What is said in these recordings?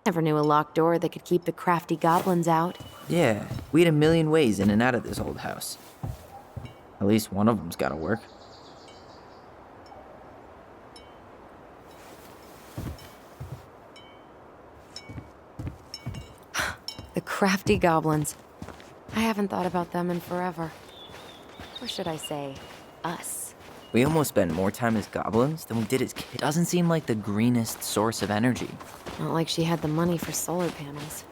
Never knew a locked door that could keep the crafty goblins out. Yeah, we had a million ways in and out of this old house. At least one of them's gotta work. The crafty goblins. I haven't thought about them in forever. Or should I say, us. We almost spent more time as goblins than we did as kids. Doesn't seem like the greenest source of energy. Not like she had the money for solar panels.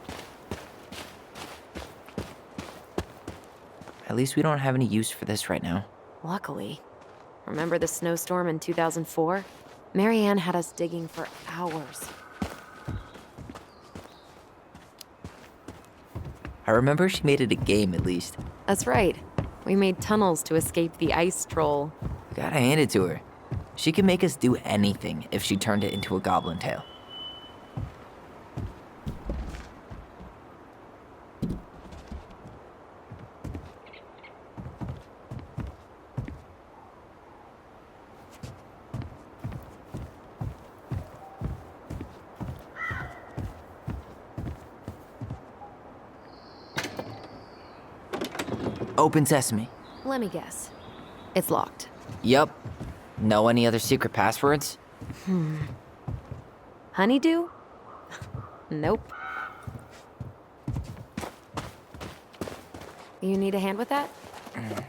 At least we don't have any use for this right now. Luckily. Remember the snowstorm in 2004? Marianne had us digging for hours. I remember she made it a game at least. That's right. We made tunnels to escape the ice troll. Gotta hand it to her. She could make us do anything if she turned it into a goblin tale. Open sesame. Let me guess. It's locked. Yup. Know any other secret passwords? Honeydew? Nope. You need a hand with that?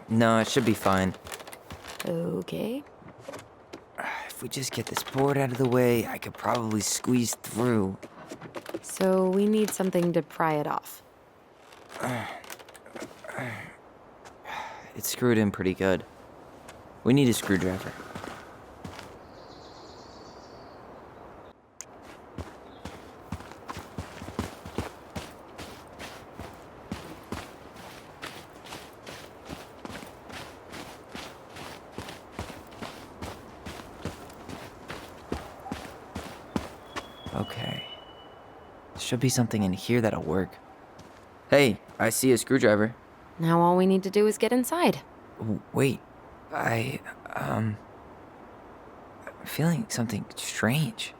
No, it should be fine. Okay. If we just get this board out of the way, I could probably squeeze through. So we need something to pry it off. It's screwed in pretty good. We need a screwdriver. Okay. Should be something in here that'll work. Hey, I see a screwdriver. Now all we need to do is get inside. Wait, I'm feeling something strange.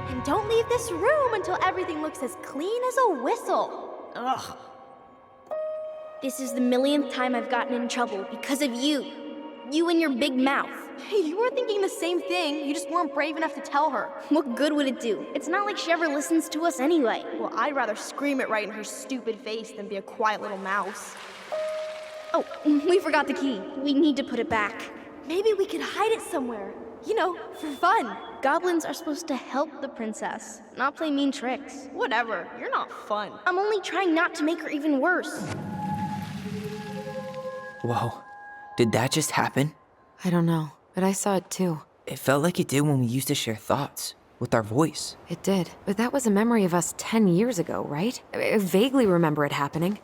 And don't leave this room until everything looks as clean as a whistle. Ugh. This is the millionth time I've gotten in trouble because of you. You and your big mouth. Hey, you were thinking the same thing. You just weren't brave enough to tell her. What good would it do? It's not like she ever listens to us anyway. Well, I'd rather scream it right in her stupid face than be a quiet little mouse. Oh, we forgot the key. We need to put it back. Maybe we could hide it somewhere. You know, for fun. Goblins are supposed to help the princess, not play mean tricks. Whatever, you're not fun. I'm only trying not to make her even worse. Whoa, did that just happen? I don't know, but I saw it too. It felt like it did when we used to share thoughts with our voice. It did. But that was a memory of us 10 years ago, right? I vaguely remember it happening.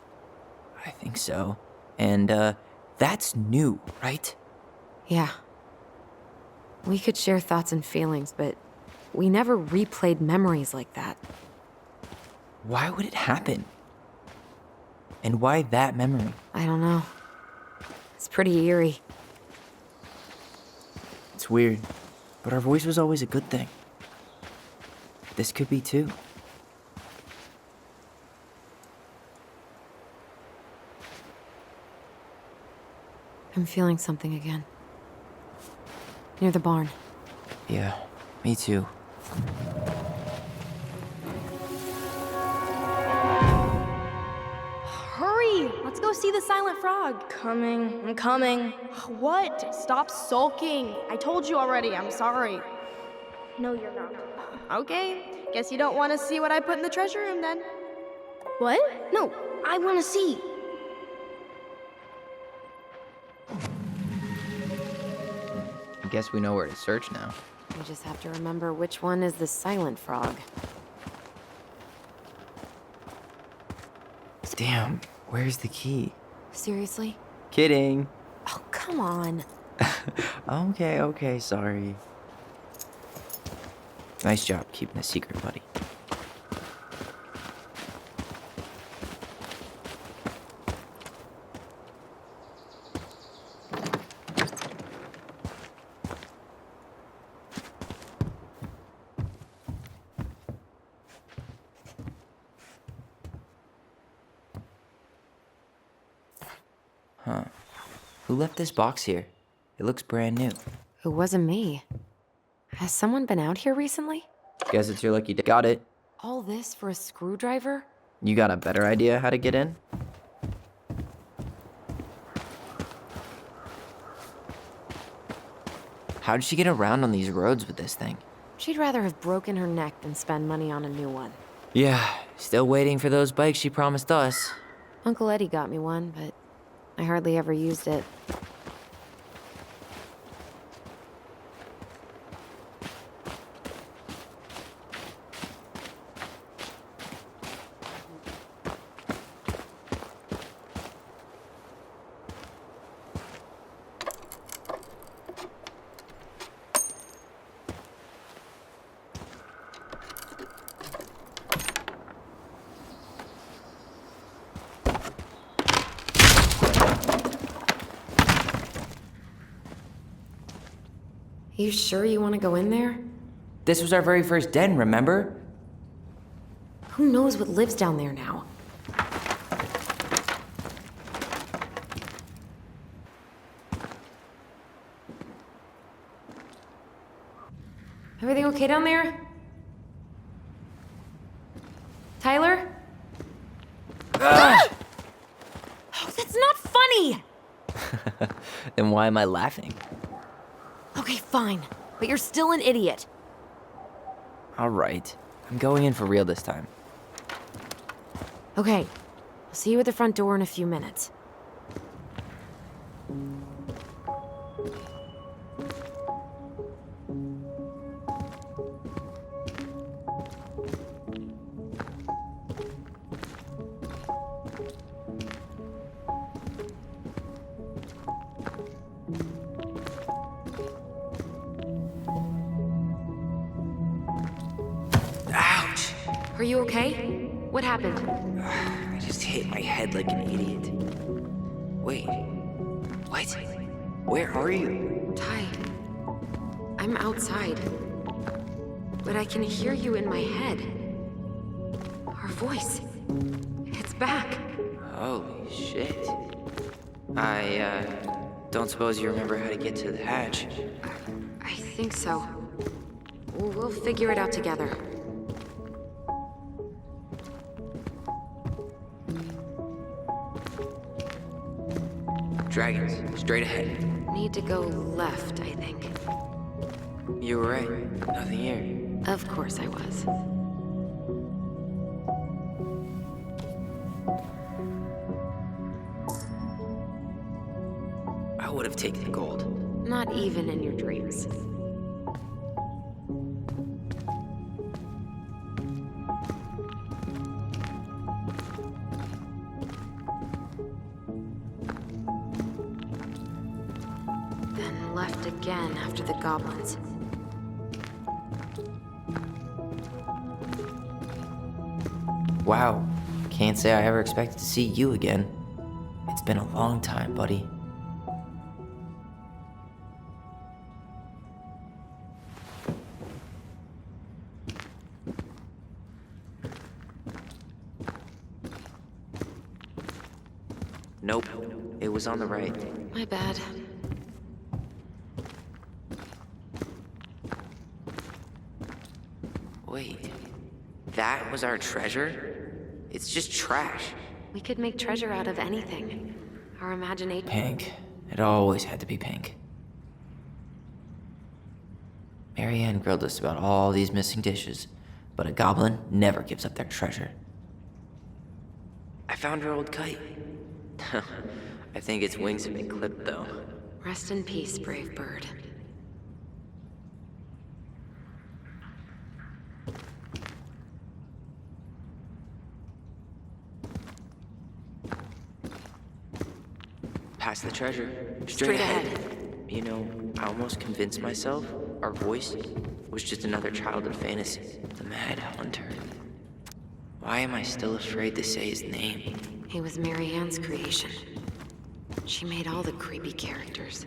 I think so. And, that's new, right? Yeah. We could share thoughts and feelings, but we never replayed memories like that. Why would it happen? And why that memory? I don't know. It's pretty eerie. It's weird, but our voice was always a good thing. This could be too. I'm feeling something again. Near the barn. Yeah, me too. Hurry! Let's go see the silent frog. I'm coming. What? Stop sulking. I told you already, I'm sorry. No, you're not. Okay, guess you don't want to see what I put in the treasure room then. What? No, I want to see. I guess we know where to search now. We just have to remember which one is the silent frog. Damn, where's the key? Seriously? Kidding. Oh, come on. Okay, sorry. Nice job keeping a secret, buddy. Who left this box here? It looks brand new. It wasn't me. Has someone been out here recently? Guess it's your lucky day. Got it. All this for a screwdriver? You got a better idea how to get in? How did she get around on these roads with this thing? She'd rather have broken her neck than spend money on a new one. Yeah, still waiting for those bikes she promised us. Uncle Eddie got me one, but I hardly ever used it. You sure you want to go in there? This was our very first den, remember? Who knows what lives down there now? Everything okay down there? Tyler? Ah! Oh, that's not funny! Then why am I laughing? Okay, fine. But you're still an idiot. All right. I'm going in for real this time. Okay. I'll see you at the front door in a few minutes. Ouch! Are you okay? What happened? I just hit my head like an idiot. Wait. What? Where are you? Ty, I'm outside. But I can hear you in my head. Our voice. It's back. Holy shit. I don't suppose you remember how to get to the hatch. I think so. We'll figure it out together. Dragons, straight ahead. Need to go left, I think. You were right. Nothing here. Of course I was. I would have taken gold. Not even in your dreams. Then left again after the goblins. Wow. Can't say I ever expected to see you again. It's been a long time, buddy. Nope. It was on the right. My bad. Wait. That was our treasure? It's just trash. We could make treasure out of anything. Our imagination. Pink. It always had to be pink. Marianne grilled us about all these missing dishes, but a goblin never gives up their treasure. I found her old kite. I think its wings have been clipped, though. Rest in peace, brave bird. Past the treasure. Straight ahead. You know, I almost convinced myself our voice was just another childhood fantasy. The Mad Hunter. Why am I still afraid to say his name? He was Mary Ann's creation. She made all the creepy characters.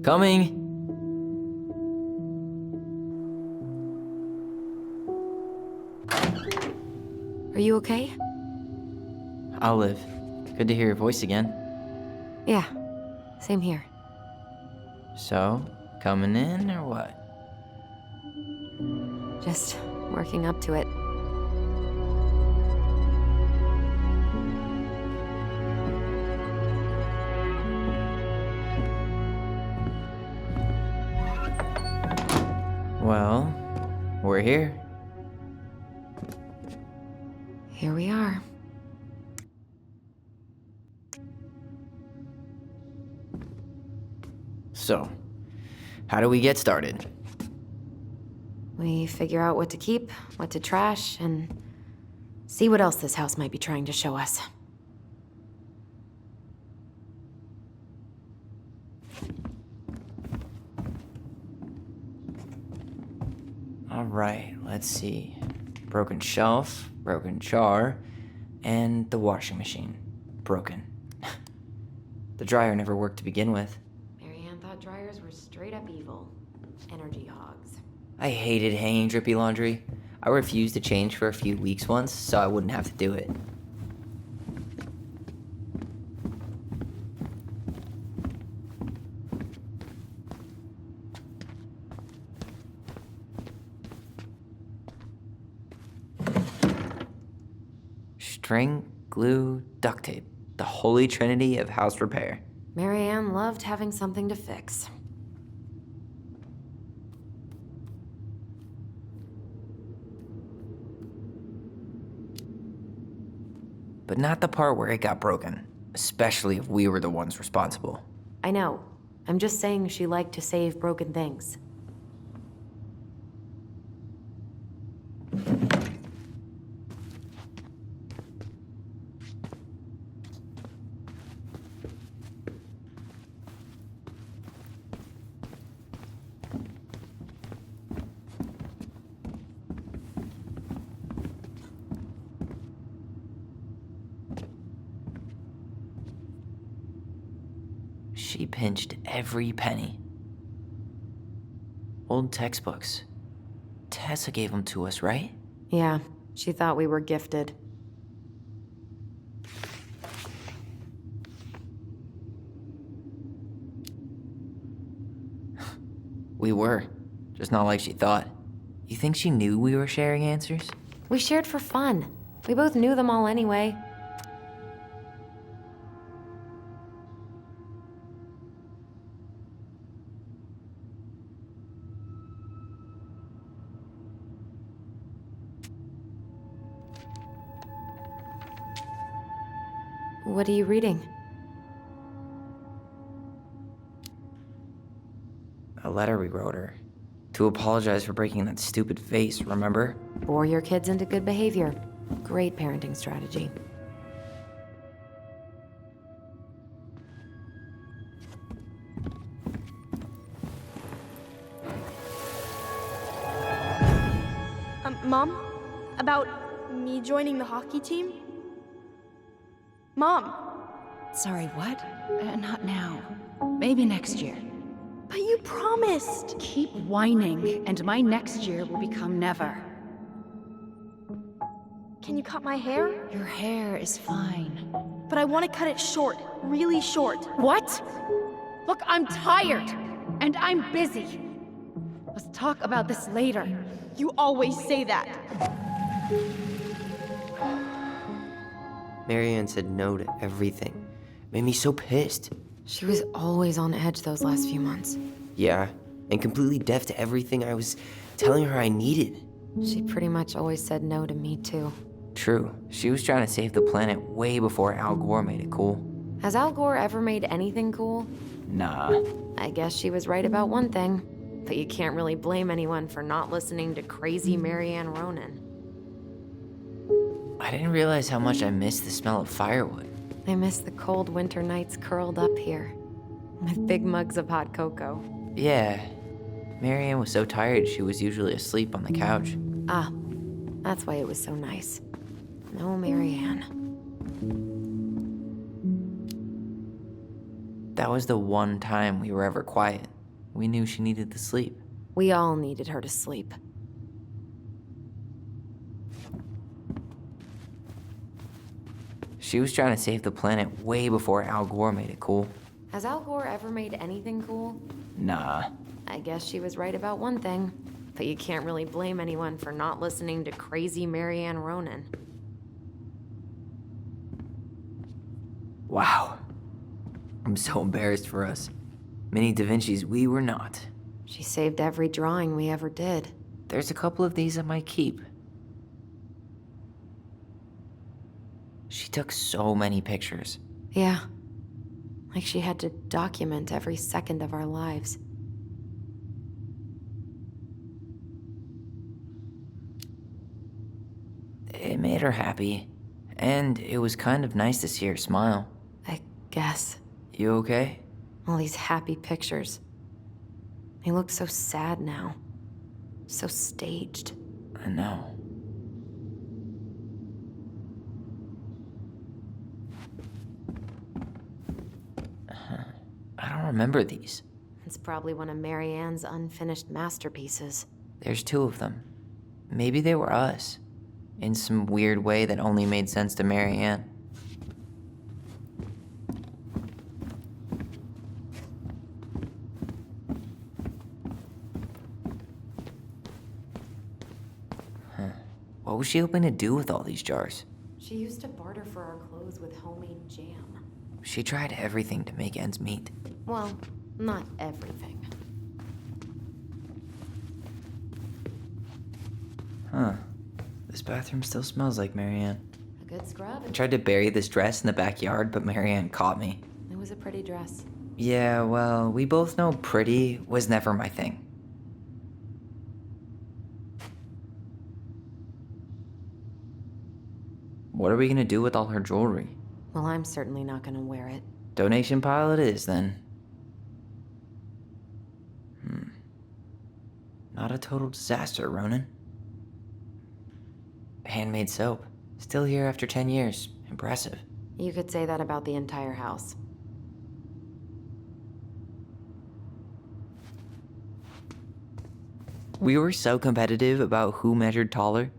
Coming! Are you okay? I'll live. Good to hear your voice again. Yeah, same here. So, coming in or what? Just working up to it. Well, we're here. Here we are. So, how do we get started? We figure out what to keep, what to trash, and see what else this house might be trying to show us. Alright, let's see. Broken shelf, broken jar, and the washing machine. Broken. The dryer never worked to begin with. Marianne thought dryers were straight up evil. Energy hogs. I hated hanging drippy laundry. I refused to change for a few weeks once, so I wouldn't have to do it. String, glue, duct tape. The holy trinity of house repair. Marianne loved having something to fix. But not the part where it got broken, especially if we were the ones responsible. I know. I'm just saying she liked to save broken things. She pinched every penny. Old textbooks. Tessa gave them to us, right? Yeah, she thought we were gifted. We were. Just not like she thought. You think she knew we were sharing answers? We shared for fun. We both knew them all anyway. What are you reading? A letter we wrote her. To apologize for breaking that stupid vase, remember? Bore your kids into good behavior. Great parenting strategy. Mom? About me joining the hockey team? Mom! Sorry, what? Not now. Maybe next year. But you promised! Keep whining, and my next year will become never. Can you cut my hair? Your hair is fine. But I want to cut it short. Really short. What? Look, I'm tired, and I'm busy. Let's talk about this later. You always say that. Marianne said no to everything. Made me so pissed. She was always on edge those last few months. Yeah, and completely deaf to everything I was telling her I needed. She pretty much always said no to me, too. True. She was trying to save the planet way before Al Gore made it cool. Has Al Gore ever made anything cool? Nah. I guess she was right about one thing. But you can't really blame anyone for not listening to crazy Marianne Ronan. I didn't realize how much I missed the smell of firewood. I miss the cold winter nights curled up here, with big mugs of hot cocoa. Yeah. Marianne was so tired she was usually asleep on the couch. Ah, that's why it was so nice. No Marianne. That was the one time we were ever quiet. We knew she needed to sleep. We all needed her to sleep. She was trying to save the planet way before Al Gore made it cool. Has Al Gore ever made anything cool? Nah. I guess she was right about one thing. But you can't really blame anyone for not listening to crazy Marianne Ronan. Wow. I'm so embarrassed for us. Many Da Vinci's we were not. She saved every drawing we ever did. There's a couple of these I might keep. She took so many pictures. Yeah. Like she had to document every second of our lives. It made her happy. And it was kind of nice to see her smile. I guess. You okay? All these happy pictures. They look so sad now. So staged. I know. I don't remember these. It's probably one of Marianne's unfinished masterpieces. There's 2 of them. Maybe they were us. In some weird way that only made sense to Marianne. What was she hoping to do with all these jars? She used to barter for our clothes with homemade jam. She tried everything to make ends meet. Well, not everything. Huh. This bathroom still smells like Marianne. A good scrub. I tried to bury this dress in the backyard, but Marianne caught me. It was a pretty dress. Yeah, well, we both know pretty was never my thing. What are we gonna do with all her jewelry? Well, I'm certainly not gonna wear it. Donation pile it is, then. Not a total disaster, Ronan. Handmade soap. Still here after 10 years. Impressive. You could say that about the entire house. We were so competitive about who measured taller.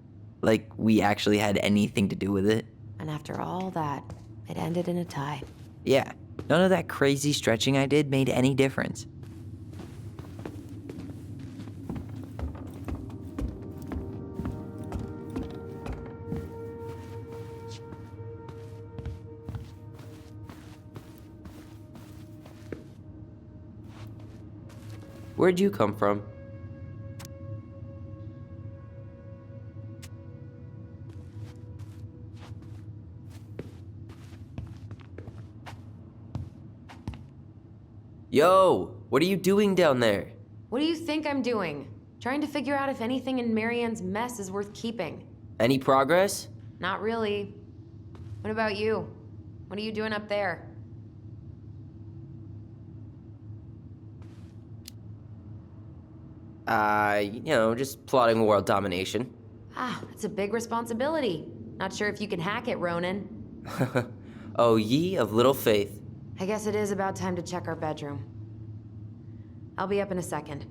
Like we actually had anything to do with it. And after all that, it ended in a tie. Yeah, none of that crazy stretching I did made any difference. Where'd you come from? Yo, what are you doing down there? What do you think I'm doing? Trying to figure out if anything in Marianne's mess is worth keeping. Any progress? Not really. What about you? What are you doing up there? Just plotting world domination. Ah, it's a big responsibility. Not sure if you can hack it, Ronan. Oh, ye of little faith. I guess it is about time to check our bedroom. I'll be up in a second.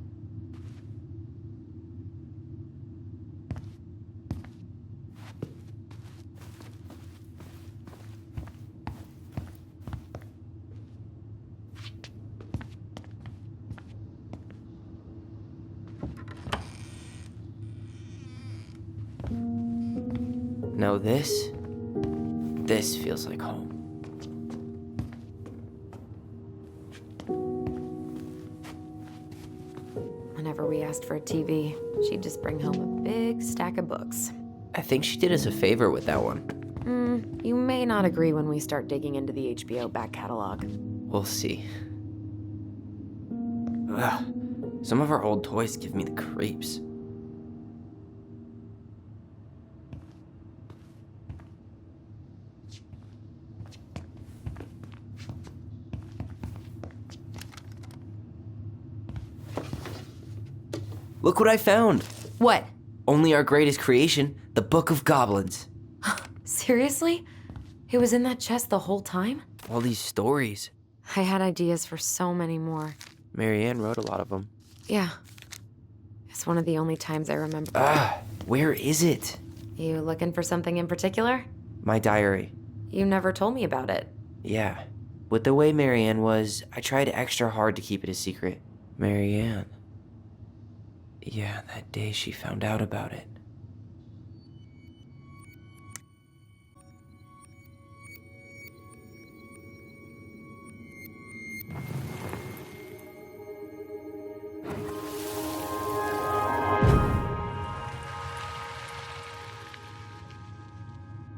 No, this feels like home. Whenever we asked for a TV, she'd just bring home a big stack of books. I think she did us a favor with that one. You may not agree when we start digging into the HBO back catalog. We'll see. Ugh. Some of our old toys give me the creeps. Look what I found! What? Only our greatest creation, the Book of Goblins. Seriously? It was in that chest the whole time? All these stories. I had ideas for so many more. Marianne wrote a lot of them. Yeah. It's one of the only times I remember. Where is it? You looking for something in particular? My diary. You never told me about it. Yeah. With the way Marianne was, I tried extra hard to keep it a secret. Marianne. Yeah, that day she found out about it.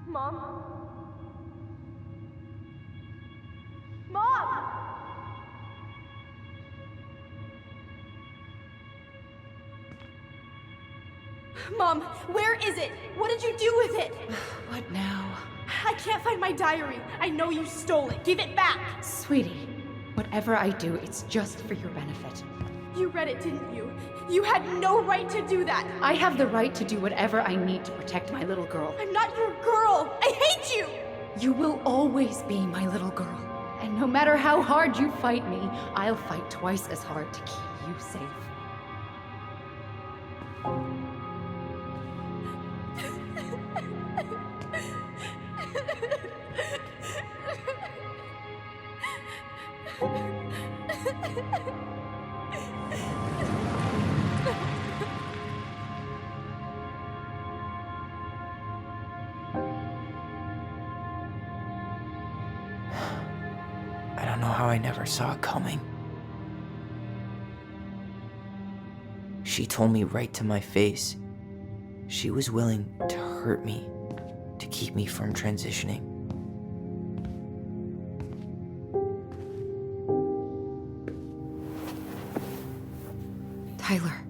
Mom? Mom! Mom, where is it? What did you do with it? What now? I can't find my diary. I know you stole it. Give it back. Sweetie, whatever I do, it's just for your benefit. You read it, didn't you? You had no right to do that. I have the right to do whatever I need to protect my little girl. I'm not your girl. I hate you. You will always be my little girl. And no matter how hard you fight me, I'll fight twice as hard to keep you safe. I don't know how I never saw it coming. She told me right to my face. She was willing to hurt me, to keep me from transitioning. Tyler,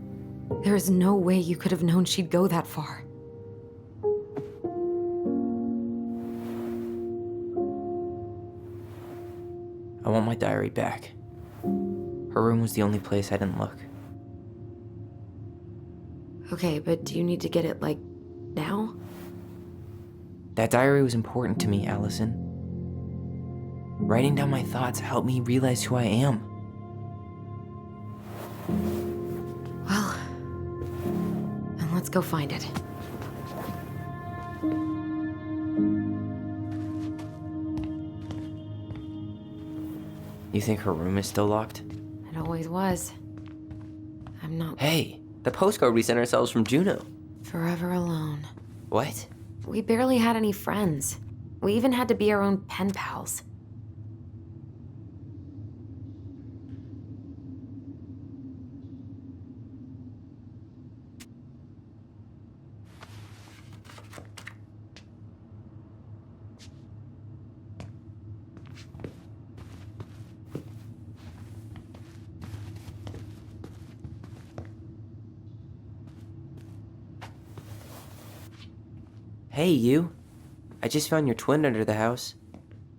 there is no way you could have known she'd go that far. I want my diary back. Her room was the only place I didn't look. Okay, but do you need to get it, like, now? That diary was important to me, Allison. Writing down my thoughts helped me realize who I am. Well, then let's go find it. You think her room is still locked? It always was. I'm not Hey, the postcard we sent ourselves from Juneau. forever alone. What? We barely had any friends. We even had to be our own pen pals. Hey, you. I just found your twin under the house.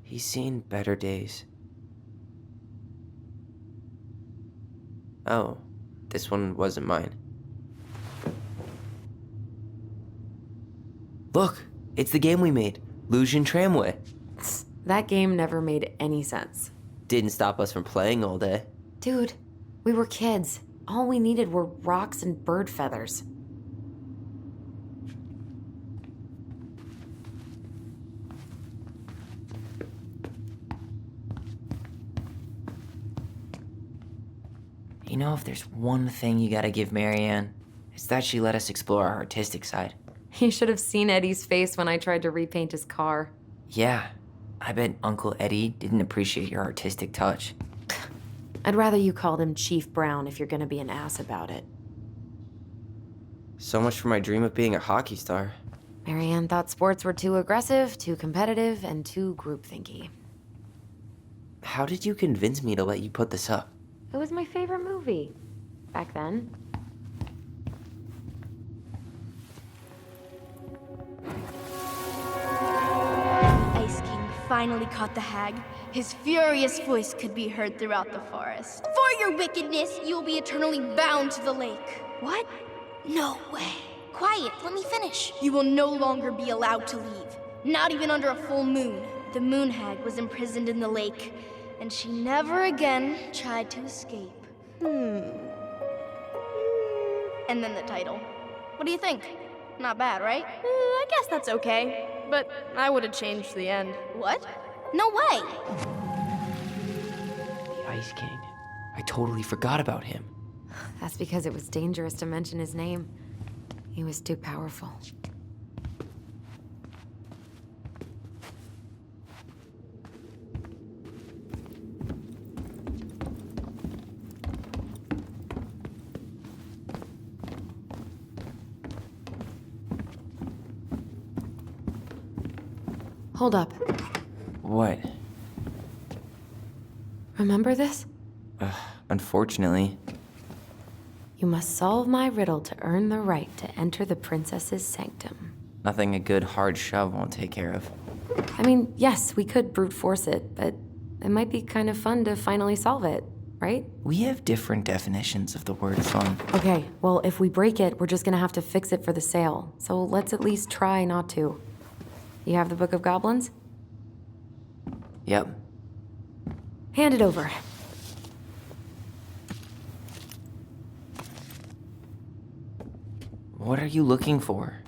He's seen better days. Oh, this one wasn't mine. Look, it's the game we made, Lucian Tramway. That game never made any sense. Didn't stop us from playing all day. Dude, we were kids. All we needed were rocks and bird feathers. You know, if there's one thing you gotta give Marianne, it's that she let us explore our artistic side. You should have seen Eddie's face when I tried to repaint his car. Yeah, I bet Uncle Eddie didn't appreciate your artistic touch. I'd rather you called him Chief Brown if you're gonna be an ass about it. So much for my dream of being a hockey star. Marianne thought sports were too aggressive, too competitive, and too groupthinky. How did you convince me to let you put this up? It was my favorite movie. Back then. Ice King finally caught the hag. His furious voice could be heard throughout the forest. For your wickedness, you will be eternally bound to the lake. What? No way. Quiet, let me finish. You will no longer be allowed to leave. Not even under a full moon. The moon hag was imprisoned in the lake, and she never again tried to escape. And then the title. What do you think? Not bad, right? I guess that's okay. But I would have changed the end. What? No way! The Ice King. I totally forgot about him. That's because it was dangerous to mention his name. He was too powerful. Hold up. What? Remember this? Unfortunately. You must solve my riddle to earn the right to enter the princess's sanctum. Nothing a good hard shove won't take care of. I mean, yes, we could brute force it, but it might be kind of fun to finally solve it, right? We have different definitions of the word fun. Okay, well, if we break it, we're just gonna have to fix it for the sale. So let's at least try not to. You have the Book of Goblins? Yep. Hand it over. What are you looking for?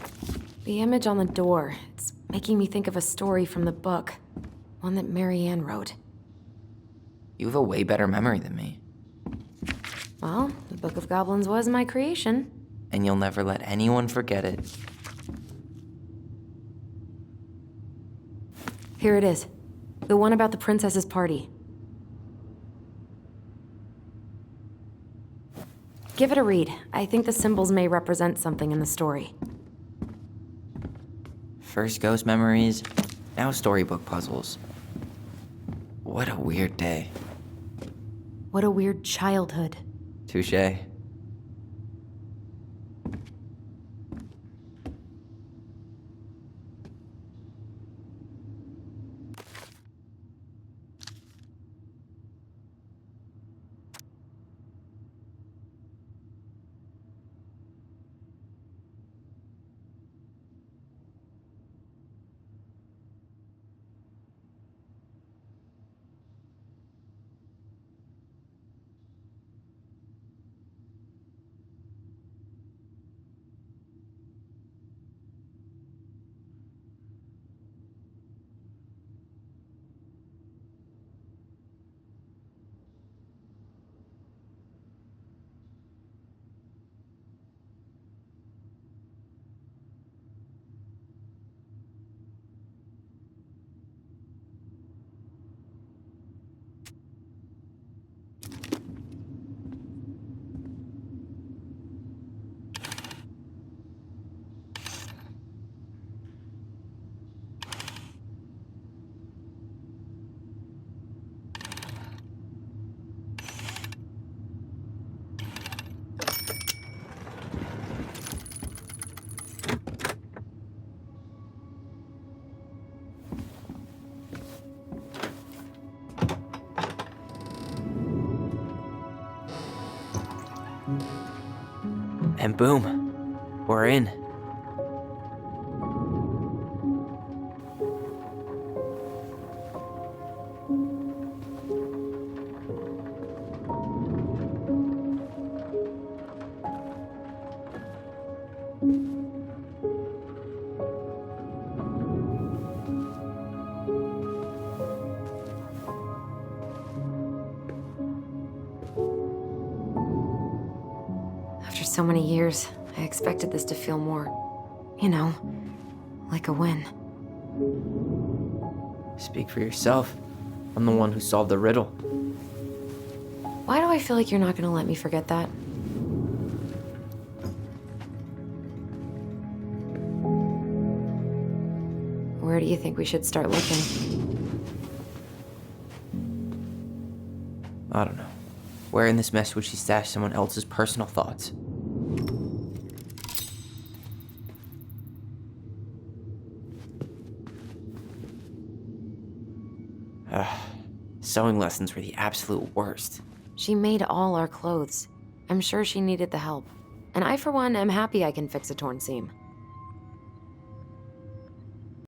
The image on the door. It's making me think of a story from the book. One that Marianne wrote. You have a way better memory than me. Well, the Book of Goblins was my creation. And you'll never let anyone forget it. Here it is. The one about the princess's party. Give it a read. I think the symbols may represent something in the story. First ghost memories, now storybook puzzles. What a weird day. What a weird childhood. Touché. And boom, we're in. After so many years, I expected this to feel more, you know, like a win. Speak for yourself. I'm the one who solved the riddle. Why do I feel like you're not gonna let me forget that? Where do you think we should start looking? I don't know. Where in this mess would she stash someone else's personal thoughts? Sewing lessons were the absolute worst. She made all our clothes. I'm sure she needed the help. And I, for one, am happy I can fix a torn seam.